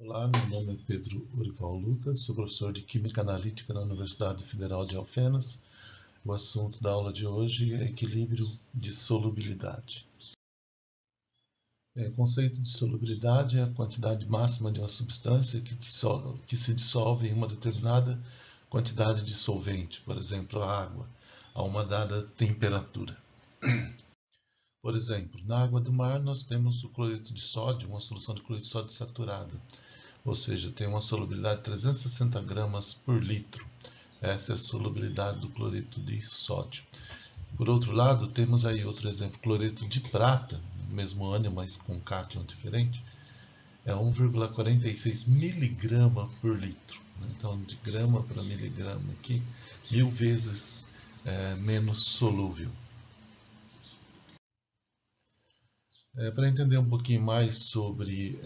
Olá, meu nome é Pedro Urival Lucas, sou professor de Química Analítica na Universidade Federal de Alfenas. O assunto da aula de hoje é equilíbrio de solubilidade. O conceito de solubilidade é a quantidade máxima de uma substância que se dissolve em uma determinada quantidade de solvente, por exemplo, a água, a uma dada temperatura. Por exemplo, na água do mar nós temos o cloreto de sódio, uma solução de cloreto de sódio saturada, ou seja, tem uma solubilidade de 360 gramas por litro. Essa é a solubilidade do cloreto de sódio. Por outro lado, temos aí outro exemplo, cloreto de prata, mesmo ânion, mas com cátion diferente, é 1,46 miligrama por litro. Então, de grama para miligrama aqui, 1000 vezes menos solúvel. Para entender um pouquinho mais sobre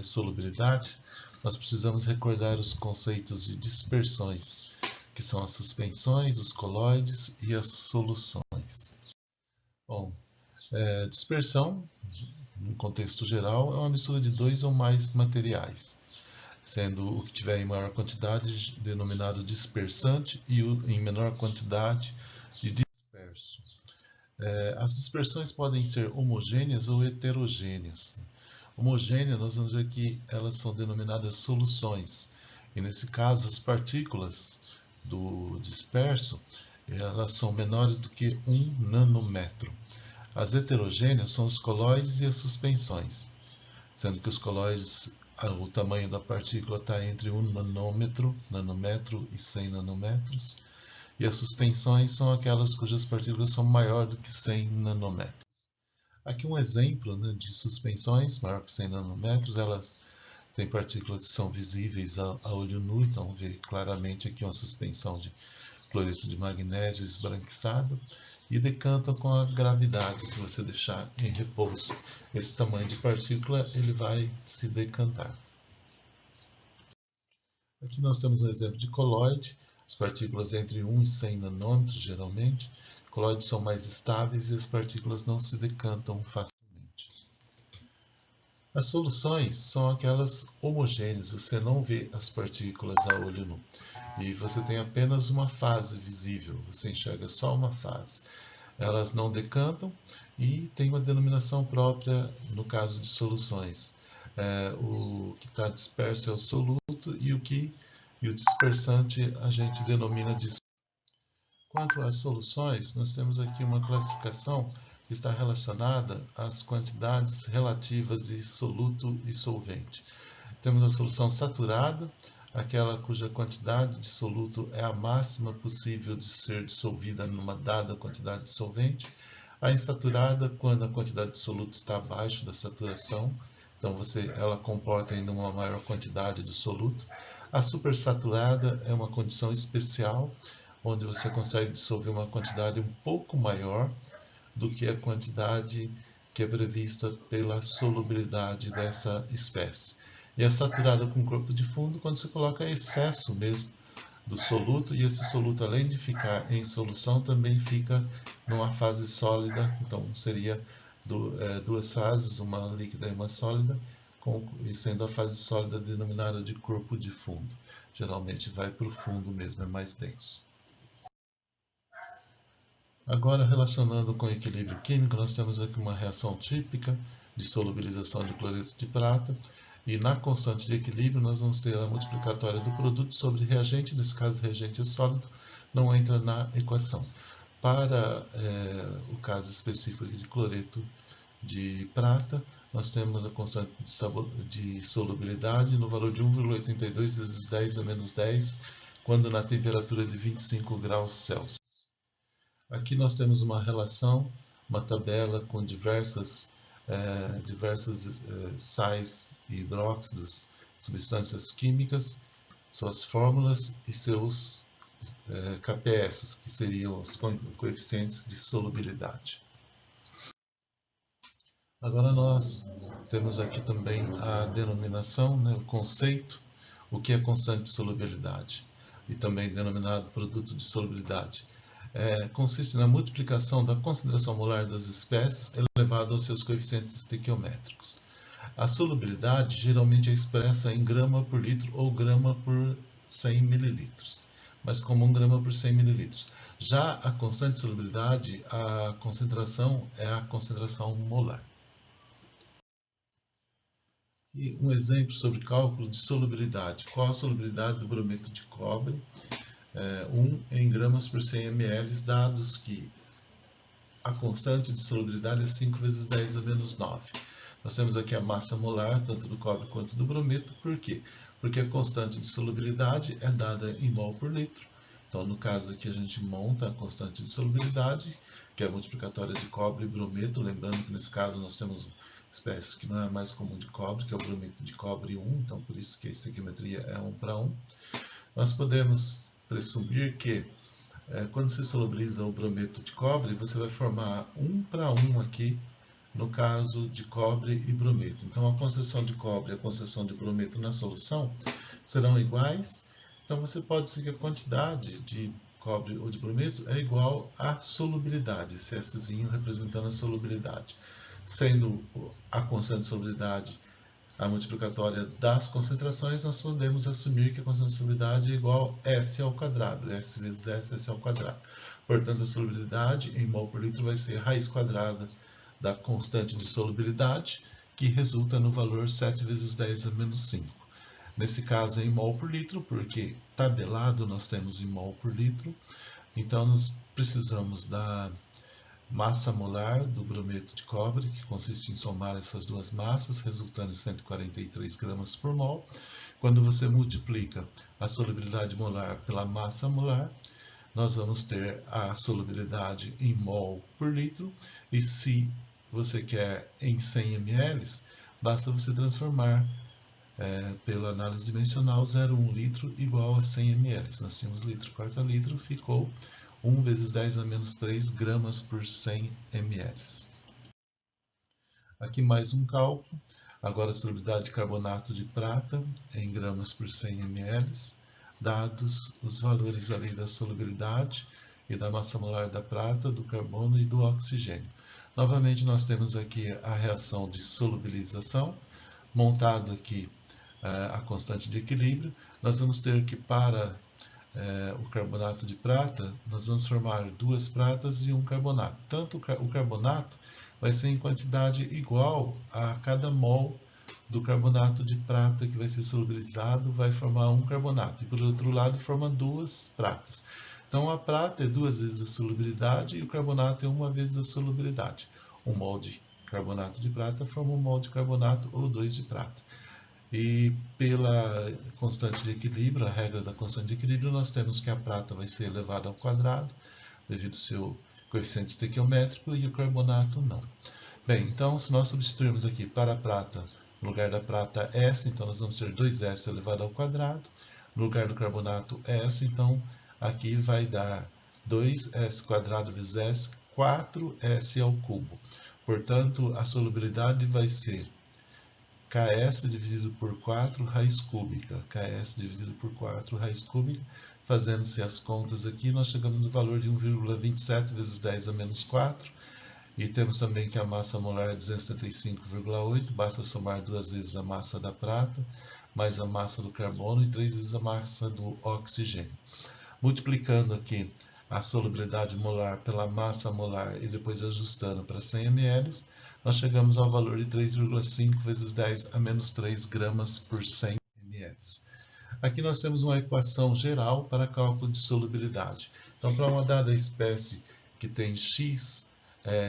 solubilidade, nós precisamos recordar os conceitos de dispersões, que são as suspensões, os coloides e as soluções. Bom, dispersão, no contexto geral, é uma mistura de dois ou mais materiais, sendo o que tiver em maior quantidade denominado dispersante e o em menor quantidade de disperso. As dispersões podem ser homogêneas ou heterogêneas. Homogênea, nós vamos ver que elas são denominadas soluções. E nesse caso, as partículas do disperso, elas são menores do que 1 nanômetro. As heterogêneas são os coloides e as suspensões, sendo que os coloides, o tamanho da partícula está entre 1 nanômetro e 100 nanômetros. E as suspensões são aquelas cujas partículas são maior do que 100 nanômetros. Aqui um exemplo de suspensões maior que 100 nanômetros, elas têm partículas que são visíveis a olho nu, então vê claramente aqui uma suspensão de cloreto de magnésio esbranquiçado e decantam com a gravidade. Se você deixar em repouso esse tamanho de partícula, ele vai se decantar. Aqui nós temos um exemplo de coloide. As partículas entre 1 e 100 nanômetros, geralmente. Coloides são mais estáveis e as partículas não se decantam facilmente. As soluções são aquelas homogêneas, você não vê as partículas a olho nu. E você tem apenas uma fase visível, você enxerga só uma fase. Elas não decantam e tem uma denominação própria no caso de soluções. O que está disperso é o soluto e o dispersante a gente denomina de. Quanto às soluções, nós temos aqui uma classificação que está relacionada às quantidades relativas de soluto e solvente. Temos a solução saturada, aquela cuja quantidade de soluto é a máxima possível de ser dissolvida numa dada quantidade de solvente. A insaturada, quando a quantidade de soluto está abaixo da saturação, então ela comporta ainda uma maior quantidade do soluto. A supersaturada é uma condição especial, onde você consegue dissolver uma quantidade um pouco maior do que a quantidade que é prevista pela solubilidade dessa espécie. E a saturada com corpo de fundo, quando você coloca excesso mesmo do soluto, e esse soluto, além de ficar em solução, também fica numa fase sólida, então seria duas fases, uma líquida e uma sólida, sendo a fase sólida denominada de corpo de fundo. Geralmente vai para o fundo mesmo, é mais denso. Agora, relacionando com o equilíbrio químico, nós temos aqui uma reação típica de solubilização de cloreto de prata. E na constante de equilíbrio, nós vamos ter a multiplicatória do produto sobre reagente, nesse caso o reagente é sólido, não entra na equação. Para o caso específico de cloreto de prata, nós temos a constante de solubilidade no valor de 1,82 vezes 10 a menos 10, quando na temperatura de 25 graus Celsius. Aqui nós temos uma relação, uma tabela com diversas sais e hidróxidos, substâncias químicas, suas fórmulas e seus KPS, que seriam os coeficientes de solubilidade. Agora nós temos aqui também a denominação, o conceito, o que é constante de solubilidade, e também denominado produto de solubilidade. Consiste na multiplicação da concentração molar das espécies elevado aos seus coeficientes estequiométricos. A solubilidade geralmente é expressa em grama por litro ou grama por 100 mililitros, mais comum grama por 100 mililitros. Já a constante de solubilidade, a concentração é a concentração molar. E um exemplo sobre cálculo de solubilidade. Qual a solubilidade do brometo de cobre? 1 em gramas por 100 ml, dados que a constante de solubilidade é 5 vezes 10 a menos 9. Nós temos aqui a massa molar, tanto do cobre quanto do brometo. Por quê? Porque a constante de solubilidade é dada em mol por litro. Então, no caso aqui, a gente monta a constante de solubilidade, que é a multiplicatória de cobre e brometo. Lembrando que nesse caso nós temos uma espécie que não é a mais comum de cobre, que é o brometo de cobre 1. Então, por isso que a estequiometria é 1 para 1. Nós podemos presumir que quando se solubiliza o brometo de cobre, você vai formar 1 para 1 aqui, no caso de cobre e brometo. Então, a concentração de cobre e a concentração de brometo na solução serão iguais. Então, você pode dizer que a quantidade de cobre ou de brometo é igual à solubilidade, esse Szinho representando a solubilidade. Sendo a constante de solubilidade a multiplicatória das concentrações, nós podemos assumir que a constante de solubilidade é igual a S ao quadrado, S vezes S, S ao quadrado. Portanto, a solubilidade em mol por litro vai ser raiz quadrada da constante de solubilidade, que resulta no valor 7 vezes 10 a menos 5. Nesse caso é em mol por litro, porque tabelado nós temos em mol por litro. Então, nós precisamos da massa molar do brometo de cobre, que consiste em somar essas duas massas, resultando em 143 gramas por mol. Quando você multiplica a solubilidade molar pela massa molar, nós vamos ter a solubilidade em mol por litro. E se você quer em 100 ml, basta você transformar pela análise dimensional 0,1 litro igual a 100 ml. Nós tínhamos litro, quarta litro, ficou 1 vezes 10 a menos 3 gramas por 100 ml. Aqui mais um cálculo. Agora a solubilidade de carbonato de prata em gramas por 100 ml, dados os valores ali da solubilidade e da massa molar da prata, do carbono e do oxigênio. Novamente nós temos aqui a reação de solubilização, montado aqui a constante de equilíbrio. Nós vamos ter que para o carbonato de prata, nós vamos formar duas pratas e um carbonato. Tanto o carbonato vai ser em quantidade igual a cada mol do carbonato de prata que vai ser solubilizado, vai formar um carbonato. E por outro lado, forma duas pratas. Então, a prata é 2 vezes a solubilidade e o carbonato é 1 vez a solubilidade. Um mol de carbonato de prata forma um mol de carbonato ou 2 de prata. E pela constante de equilíbrio, a regra da constante de equilíbrio, nós temos que a prata vai ser elevada ao quadrado, devido ao seu coeficiente estequiométrico, e o carbonato não. Bem, então, se nós substituirmos aqui para a prata, no lugar da prata S, então nós vamos ter 2S elevado ao quadrado. No lugar do carbonato S, então, aqui vai dar 2S quadrado vezes S, 4S ao cubo. Portanto, a solubilidade vai ser Ks dividido por 4 raiz cúbica. Ks dividido por 4 raiz cúbica. Fazendo-se as contas aqui, nós chegamos no valor de 1,27 vezes 10 a menos 4. E temos também que a massa molar é 275,8. Basta somar 2 vezes a massa da prata, mais a massa do carbono e 3 vezes a massa do oxigênio. Multiplicando aqui a solubilidade molar pela massa molar e depois ajustando para 100 ml, nós chegamos ao valor de 3,5 vezes 10 a menos 3 gramas por 100 ml. Aqui nós temos uma equação geral para cálculo de solubilidade. Então, para uma dada espécie que tem X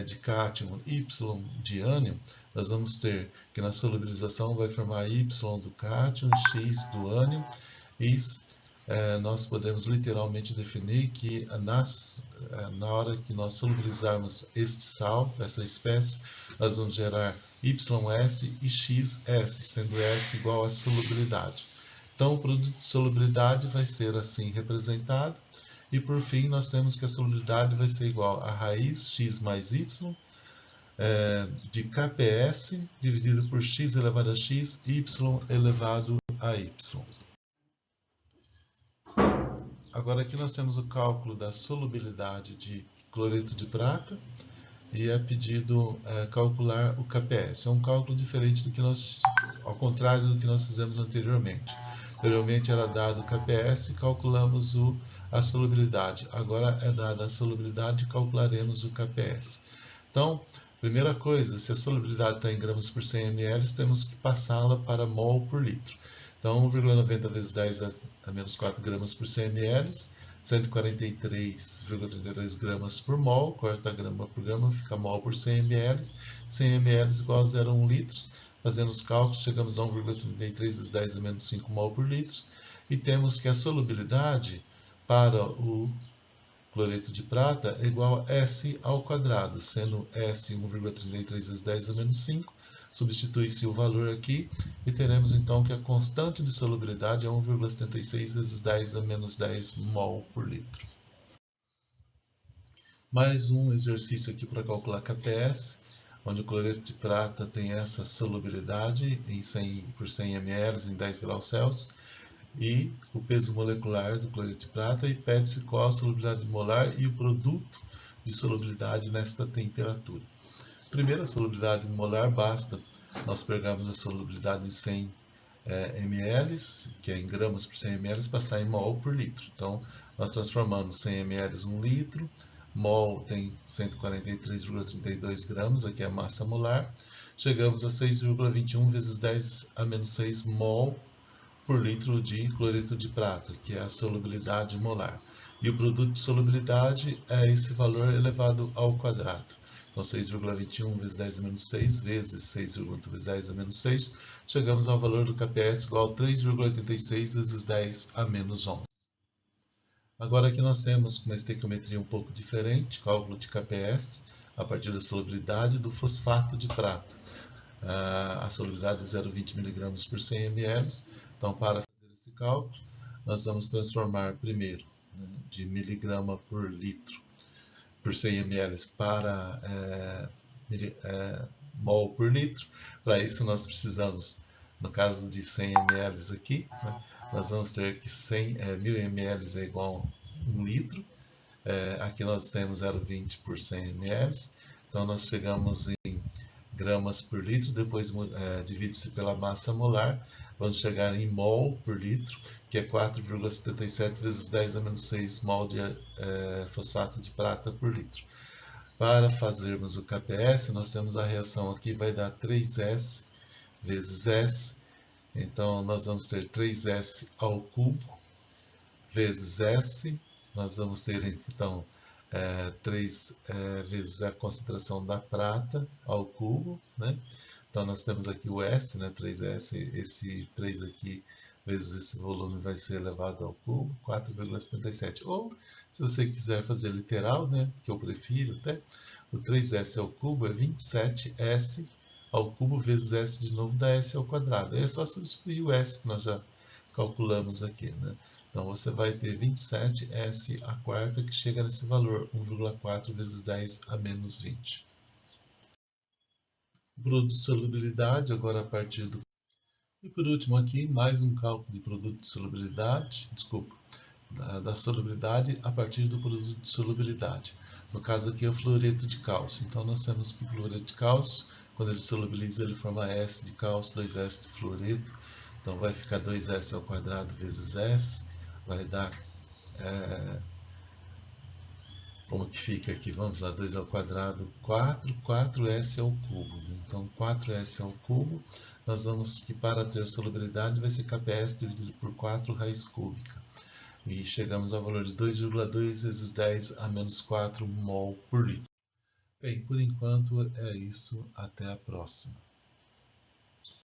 de cátion, Y de ânion, nós vamos ter que na solubilização vai formar Y do cátion e X do ânion. E nós podemos literalmente definir que na hora que nós solubilizarmos este sal, essa espécie, nós vamos gerar YS e XS, sendo S igual à solubilidade. Então, o produto de solubilidade vai ser assim representado. E, por fim, nós temos que a solubilidade vai ser igual a raiz x mais y de Kps dividido por x elevado a x, y elevado a y. Agora aqui nós temos o cálculo da solubilidade de cloreto de prata. e é pedido calcular o KPS. É um cálculo diferente do que ao contrário do que nós fizemos anteriormente. Anteriormente era dado o KPS e calculamos a solubilidade. Agora é dada a solubilidade e calcularemos o KPS. Então, primeira coisa, se a solubilidade está em gramas por 100 ml, temos que passá-la para mol por litro. Então, 1,90 vezes 10 a menos 4 gramas por 100 ml, 143,32 gramas por mol, corta grama por grama, fica mol por 100 ml. 100 ml igual a 0,1 litros. Fazendo os cálculos, chegamos a 1,33 vezes 10 a menos 5 mol por litro. E temos que a solubilidade para o cloreto de prata é igual a S ao quadrado, sendo S 1,33 vezes 10 a menos 5. Substitui-se o valor aqui e teremos então que a constante de solubilidade é 1,76 vezes 10 a menos 10 mol por litro. Mais um exercício aqui para calcular KPS, onde o cloreto de prata tem essa solubilidade em 100 por 100 ml em 10 graus Celsius e o peso molecular do cloreto de prata e pede-se qual a solubilidade molar e o produto de solubilidade nesta temperatura. Primeiro, a solubilidade molar basta nós pegarmos a solubilidade de 100 ml, que é em gramas por 100 ml, passar em mol por litro. Então, nós transformamos 100 ml em 1 litro, mol tem 143,32 gramas, aqui é a massa molar, chegamos a 6,21 vezes 10 a menos 6 mol por litro de cloreto de prata, que é a solubilidade molar. E o produto de solubilidade é esse valor elevado ao quadrado. Então, 6,21 vezes 10 a menos 6 vezes 6,1 vezes 10 a menos 6, chegamos ao valor do KPS igual a 3,86 vezes 10 a menos 11. Agora aqui nós temos uma estequiometria um pouco diferente, cálculo de KPS a partir da solubilidade do fosfato de prata. A solubilidade é 0,20 mg por 100 ml. Então, para fazer esse cálculo, nós vamos transformar primeiro de miligrama por litro por 100 ml para mol por litro. Para isso nós precisamos, no caso de 100 ml aqui, nós vamos ter que 1000 ml é igual a 1 litro. Aqui nós temos 0,20 por 100 ml. Então nós chegamos em gramas por litro, depois divide-se pela massa molar, vamos chegar em mol por litro, que é 4,77 vezes 10 a menos 6 mol de fosfato de prata por litro. Para fazermos o KPS, nós temos a reação aqui, vai dar 3S vezes S, então nós vamos ter 3S ao cubo vezes S, nós vamos ter então 3 vezes a concentração da prata ao cubo, né? Então nós temos aqui o S, né? 3S, esse 3 aqui vezes esse volume vai ser elevado ao cubo, 4,77. Ou, se você quiser fazer literal, né? Que eu prefiro até, o 3S ao cubo é 27S ao cubo vezes S de novo dá S ao quadrado. Aí é só substituir o S que nós já calculamos aqui, né? Então, você vai ter 27S à quarta, que chega nesse valor, 1,4 vezes 10 a menos 20. O produto de solubilidade, agora a partir do... E por último aqui, mais um cálculo de produto de solubilidade, da solubilidade a partir do produto de solubilidade. No caso aqui é o fluoreto de cálcio. Então, nós temos que o fluoreto de cálcio, quando ele solubiliza, ele forma S de cálcio, 2S de fluoreto. Então, vai ficar 2S ao quadrado vezes S. Vai dar, como que fica aqui? Vamos lá, 2 ao quadrado, 4, 4S ao cubo. Então, 4S ao cubo, nós vamos que para ter solubilidade vai ser KPS dividido por 4 raiz cúbica. E chegamos ao valor de 2,2 vezes 10 a menos 4 mol por litro. Bem, por enquanto é isso. Até a próxima.